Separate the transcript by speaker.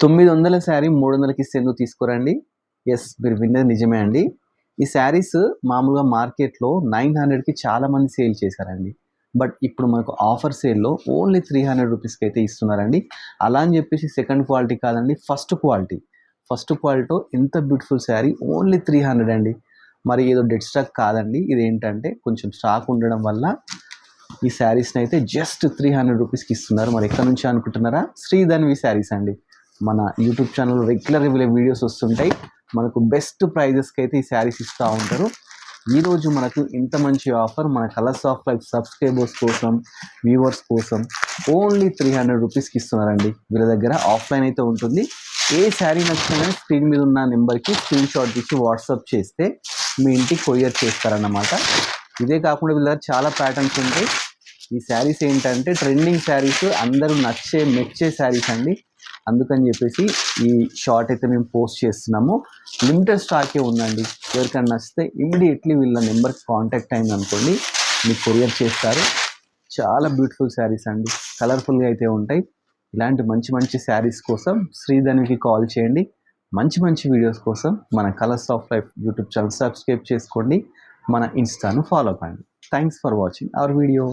Speaker 1: 900 శారీ 300కి ఇస్తే ఎందుకు తీసుకోరండి? యెస్, మీరు విన్నది నిజమే అండి. ఈ శారీస్ మామూలుగా మార్కెట్‌లో 900కి చాలామంది సేల్ చేశారండి. బట్ ఇప్పుడు మనకు ఆఫర్ సేల్‌లో ఓన్లీ 300 రూపీస్‌కైతే ఇస్తున్నారండి. అలా అని చెప్పేసి సెకండ్ క్వాలిటీ కాదండి, ఫస్ట్ క్వాలిటీ. ఫస్ట్ క్వాలిటీలో ఎంత బ్యూటిఫుల్ శారీ ఓన్లీ 300 అండి. మరి ఏదో డెడ్ స్టాక్ కాదండి. ఇదేంటంటే కొంచెం స్టాక్ ఉండడం వల్ల ఈ శారీస్‌ని అయితే జస్ట్ 300 రూపీస్‌కి ఇస్తున్నారు. మరి ఎక్కడి నుంచి అనుకుంటున్నారా? శ్రీధన్వి శారీస్ అండి. మన యూట్యూబ్ ఛానల్లో రెగ్యులర్‌గా వీడియోస్ వస్తుంటాయి. మనకు బెస్ట్ ప్రైజెస్‌కి అయితే ఈ శారీస్ ఇస్తూ ఉంటారు. ఈరోజు మనకు ఇంత మంచి ఆఫర్ మన కలర్స్ ఆఫ్ లైఫ్ సబ్స్క్రైబర్స్ కోసం, వ్యూవర్స్ కోసం ఓన్లీ 300 రూపీస్‌కి ఇస్తున్నారండి. వీళ్ళ దగ్గర ఆఫ్లైన్ అయితే ఉంటుంది. ఏ శారీ నచ్చినా స్క్రీన్ మీద ఉన్న నెంబర్కి స్క్రీన్ షాట్ తీసి వాట్సాప్ చేస్తే మీ ఇంటికి కొరియర్ చేస్తారన్నమాట. ఇదే కాకుండా వీళ్ళ దగ్గర చాలా ప్యాటర్న్స్ ఉంటాయి. ఈ శారీస్ ఏంటంటే ట్రెండింగ్ శారీస్, అందరూ మెచ్చే శారీస్ అండి. అందుకని చెప్పేసి ఈ షార్ట్ అయితే మేము పోస్ట్ చేస్తున్నాము. లిమిటెడ్ స్టాకే ఉందండి. ఎవరికైనా నచ్చితే ఇమ్మీడియట్లీ వీళ్ళ నెంబర్కి కాంటాక్ట్ అయింది అనుకోండి, మీకు కొరియర్ చేస్తారు. చాలా బ్యూటిఫుల్ శారీస్ అండి, కలర్ఫుల్గా అయితే ఉంటాయి. ఇలాంటి మంచి మంచి శారీస్ కోసం శ్రీధన్వికి కాల్ చేయండి. మంచి మంచి వీడియోస్ కోసం మన colours of life YouTube channel subscribe చేసుకోండి. మన ఇన్స్టాను ఫాలో అవ్వండి. Thanks for watching our video.